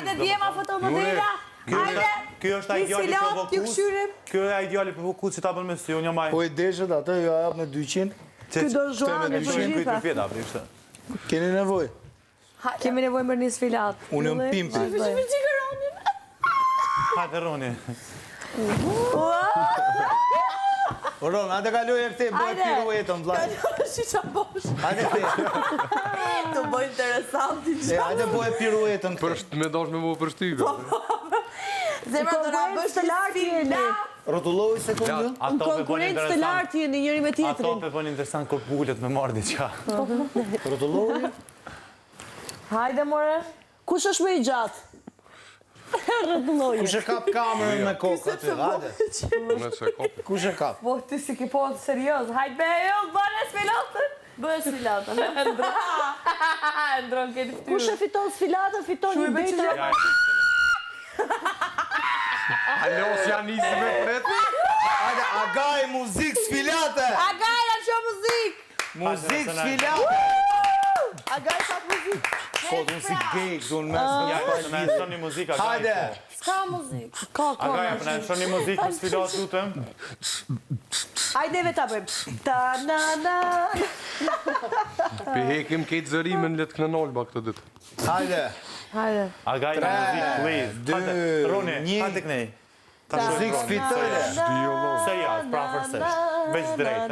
Hajde djema fotomodela. Hajde. Ky është ai djali provokues. Ky është ai djali provokues që ta bën me sy, unë jam ai. Po i deshët atë ju jap me 200. Ky do zhuani për gjitha. Keni nevojë? Kemi nevojë për një sfilat. Unë jam pimpi. Hajde Roni. Ron, hajde kaloj e këtej bëj piruetën vllai. Hajde këtej. Të bëj interesanti. Hajde bëj piruetën. Me dosh me më përshtypje. Zemra do na bësh të lartë jeni. Rrotulloj sekondën. Në konkurrencë të lartë jeni njëri me tjetrin. Ato pe bën interesant kur bulet me marr diçka. Rrotulloj. Hajde more. Kush është më i gjatë? Rrotulloj. Kush e kap kamerën me kokë aty? Hajde. Kush e kap? Po ti si ke po serioz. Hajde be, jo, bëre sfilatën. Bëhe sfilatën. Ndron këtë fytyrë. Kush e fiton sfilatën, fiton një betër. Alo, si janë nisë me pret? Hajde, agaj muzik sfilate. Agaj, a që muzik. Muzik sfilate. Agaj sa muzik. Po, unë si gay, unë mes Ja, na shoni muzikë agaj. Hajde. Ska muzik. Ka. Agaj, na shoni muzikë për sfilat lutem. Hajde ta bëjmë. Ta-na-na. Pe hekim këtë zërimin le të kënënolba këtë ditë. Hajde. Hajde. Agaj, na muzikë, please. Hajde, Roni, hajde kënej. Muzik sfilate. Se ja, prafërsisht. Veç drejt,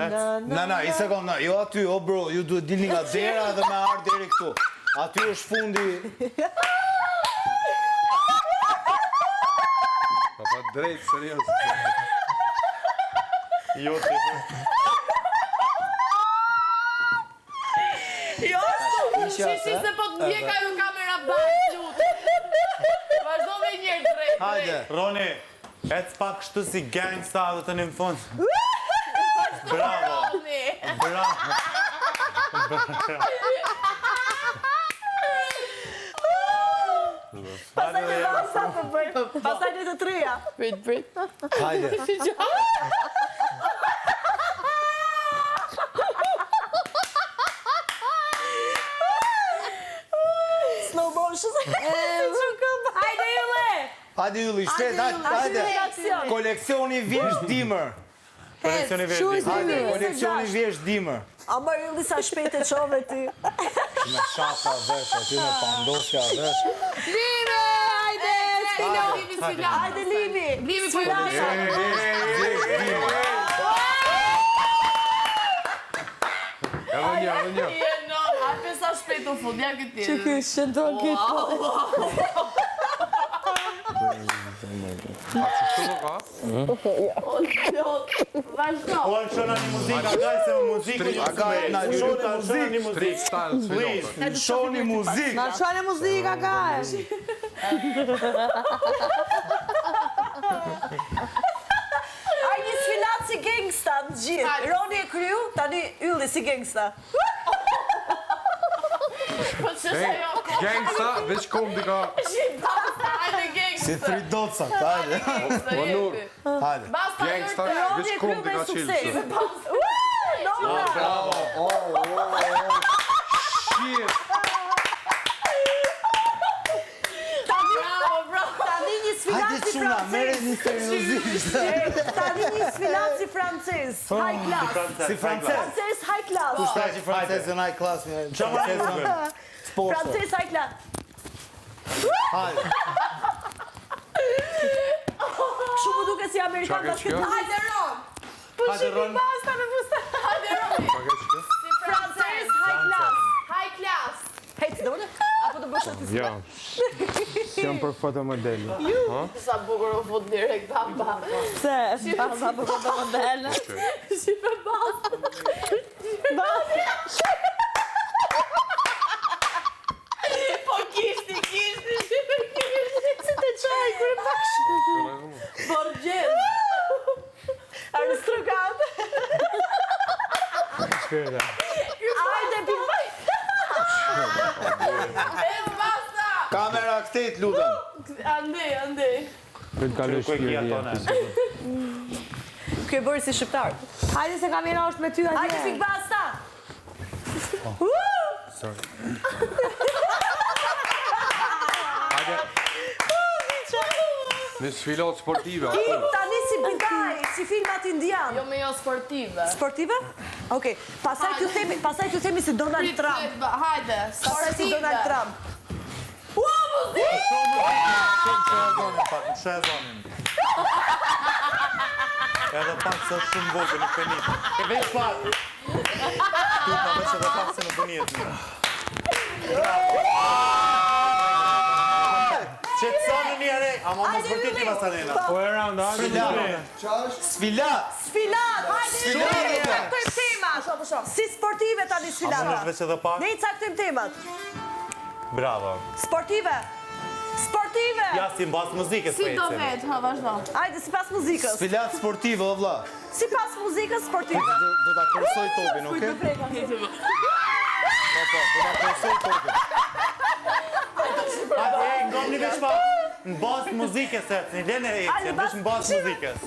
Na, i sekond, jo aty, o bro, ju duhet dilni nga dera dhe me ardh deri këtu. Aty është fundi. Pa drejt, serios. Jo, ti. Jo, Shishi se po të ndjeka ju kamera bashkë, lutë. Vazhdo me njërë drejt. Hajde. Roni, ec pak kështu si gangsta dhe të një në fund. Bravo. Bravo. pasaj në vasa të bëjmë. Pasaj në të treja. Prit. Hajde. Slow motion. Hajde Ylli. Hajde Ylli, shtet, hajde. Koleksioni vjesht dimër. Koleksioni vesh Hajde, koleksioni vjesht dimër. Ama Ylli sa shpejt e qove ti. Me shaka vesh, aty me pandosja vesh. Lime, hajde. Hajde Limi. Limi po ju Edhe një. Hape sa shpejt u fund, ja këtë tjerë. Që kështë shëndron këtë po. A që shtu do ka? Vazhdo. Po në shona një muzikë, agaj se më muzikë. Agaj, na shoni një Street muzikë. style, Please. Shoni muzik. Na qane muzika ka e. Ai një sfilat si gangsta në gjithë. Roni e kryu, tani Ylli si gangsta. Po që se jo ko. Gangsta, veç kombi ka... Hajde gangsta. Si 3 dotsa, hajde. Po nur, Hajde. Basta gangsta, jërë veç kombi ka qilë. Bravo. Shit! Tani një sfilat Hajde si quna, mere francez. një seriozisht. Tani një sfilat si francez. High class. Si francez. Francez high class. Kushta që francez në high class. Francez high class. Hajde. Kështu më duke si Amerikan Qa ke basket. qka? Hajde Ron. Hajde Ron. Basta me fusta. Hajde Romi. Pa ke qka? Francez high class. High class. Hejt, do më apo të bësh aty? Ja. Jam për fotomodel. Sa bukur u fut direkt baba. Se, basa për këtë model. Shipe basta. Po kishti, shipe kishti. Si të qaj, kërë bashkë. Borgjes. Aristokat. Ajde, pimpaj. Basta. Kamera këtejt, lutem. Andej. Për të kaloj shpirë. Kjo e bërë si shqiptar. Hajde se kamera është me ty atje. Hajde, pik basta. Në sfilat sportive. Tani si bidaj, si filmat indian. Jo me jo sportive. Sportive? Okej. Pastaj t'ju themi si Donald Trump. Hajde, Pastaj si Donald Trump. Ua, muzikë! Shumë shezonin. Edhe pak se shumë vogël në penit. E veç pak. Tu pa veç edhe pak se në bënijet një. Qetësoni një are, ama mos vërtiti Masanena. Po e randa, Sfilat. Sfilat! Hajde, ne i caktojmë temat. Si sportive tani A sfilata. mundesh veç edhe pak? Ne i caktojmë temat. Bravo. Sportive. Sportive. Ja, si mbas muzikës Si po do ecemi. vetë, ha, vazhdo. Hajde sipas muzikës. Sfilat sportive, o vlla. Sipas muzikës sportive. Do ta kursoj topin, okay? Po, do ta kursoj topin. Hajde, ngomni veç pak. Në bas muzikës e të një lene e Hajde, ecim, bas- veç në bas muzikës. Në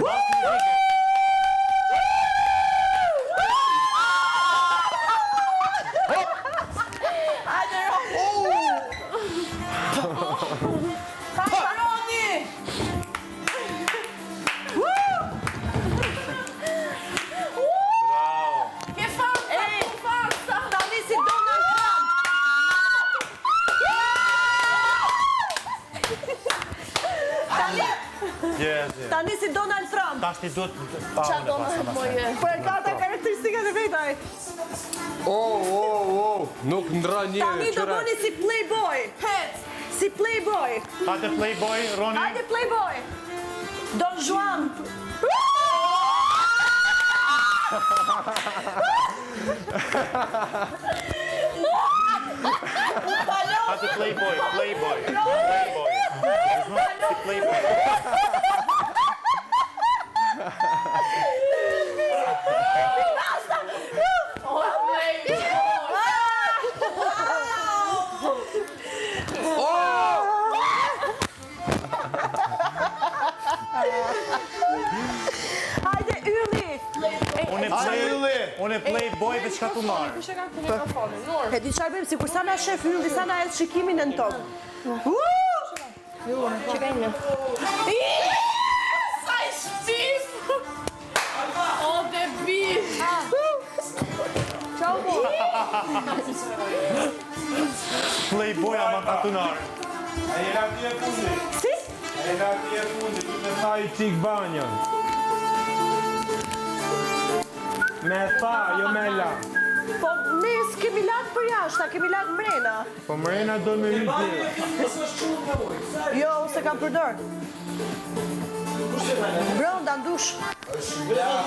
bas muzikës. Hajde, Roni. Hajde, Roni. Bravo. Ke farsa, Tani si Donald Trump. Yes. Tani si Donald Trump. Tash ti duhet... Qa do me moje? Por e ka ata karakteristikat e vetaj. Nuk ndra Tani njëri, do qëra. bëni si Playboy. Het! Si Playboy. Hajde Playboy, Roni. Hajde Playboy. Don Juan. Hajde Playboy, Playboy. Playboy. Si Playboy. Hajde Ylli. Unë e Playboy dhe qka tu marë. E di çfarë bëjmë, sikur sa na shef Ylli, sa na ecë shikimin në tokë. Sa i shpif! O, debil! Ciao mo. Playboy ama katunarë. e jena ti e fundi. Si? E jena ti e fundi, ti me tha i qik banjon. Me tha, jo me la. Po ne s'kemi lartë për jashta, kemi lartë mrena. Po mrena do me hyjtë. Jo, se kam përdor. Brenda ndush.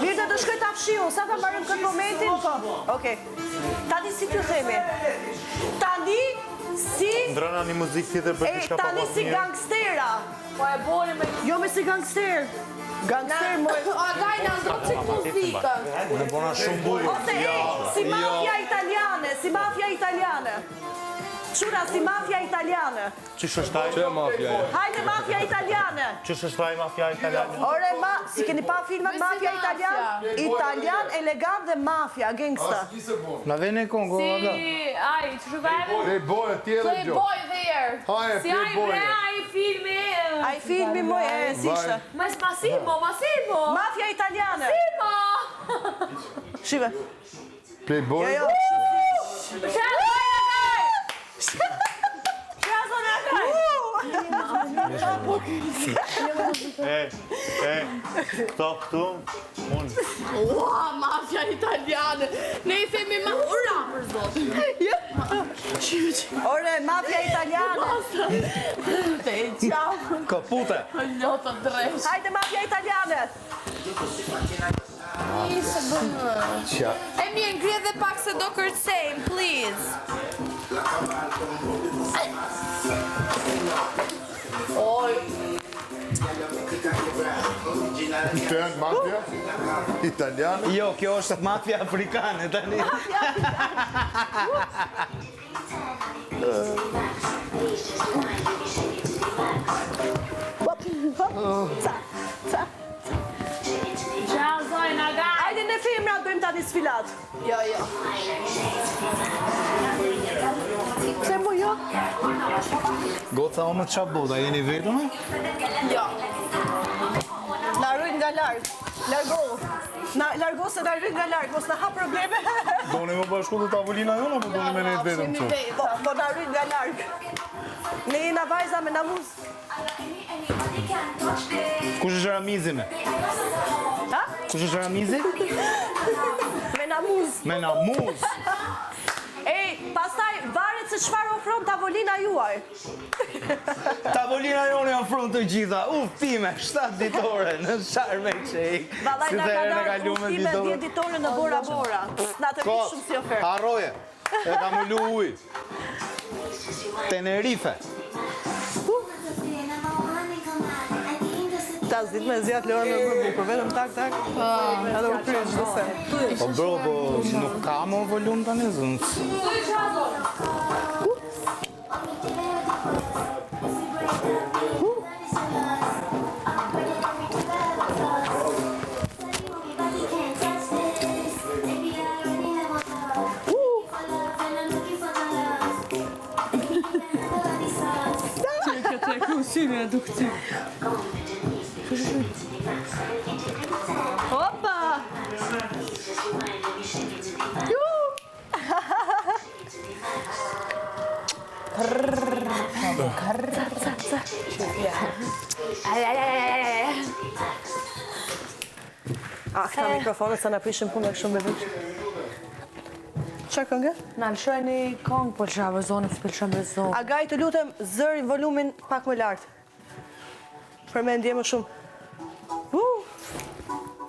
Mirë të shkoj ta fshiu, sa ta mbarojmë këtë momentin? Po. Okej. Tani si t'ju themi? Tani si Ndrona një muzikë tjetër për të shka pa tani pas si mirë. gangstera. Po e bori me... Jo me si gangster. Gangster mo. A daj në ndro qik muzikën. Unë bona shumë bukur. Ose si mafia italiane, si mafia italiane. Shura si mafia italiane. Qysh është taj? Që mafja e? Hajde mafia italiane. Qysh është taj mafia italiane? Ore, si keni pa filmat Me si mafia italian? mafia. Italian, elegant dhe mafia, gangsta. Na vene Kongo, aga. Ai, që shuvajme? Playboy, tjere gjo. Playboy there. Haje, Si ai Playboy. bre, ai filmi. Ai filmi moj e si ishte. Mas Massimo. Mafia italiane. Shive. Playboy. Jo, jo. Këto këtu, unë. Ua, mafja italiane. Ne i themi ma ura për zot. Ore, mafia italiane. Te ciao. Kapute. Loto dresh. Hajde mafia italiane. Se bënë. E mirë, ngrihet dhe pak se do kërcejmë, please. Oj, Të mafja? Italiane? Jo, kjo është mafia afrikane tani. Ciao, Zojna, gaj. Hajde në femra bëjmë tani sfilat. jo, jo. Pse mo jo? Goca o më të qa boda, jeni vetëm? Jo. Na rrit nga larg. Largo se na rrit nga larg, mos na ha probleme. Doni më bashku të tavolina jona, po doni me ne vetëm Jemi që? vetëm. Po na rrit nga larg. Ne jena vajza me namuz. Kush është Ramizi me? Ha? Kush është Ramizi? Me namuz. Me namuz. Ej, pastaj varet se çfarë ofron tavolina juaj. Tavolina jonë janë front të gjitha. Pime, 7 ditore në Sharm el Sheikh. Vallai na ka dalë ustime 10 ditore në Bora Bora. Na të vit shumë si ofertë. Harroje. E ka më lu uj. Tenerife. Ta zit me zjat Lora me bërë bukur, vetëm tak. Edhe u kryet çdo se. Po bro, po nuk ka më volum tani zënë. Opa! Këta mikrofonet sa na prishin punë shumë me vëq. Çfarë këngë? Na lëshoj një këngë, po që avëzoni, s'pëlqen me zonë. Agaj të lutem zërin volumin pak më lart. Për me ndje më shumë.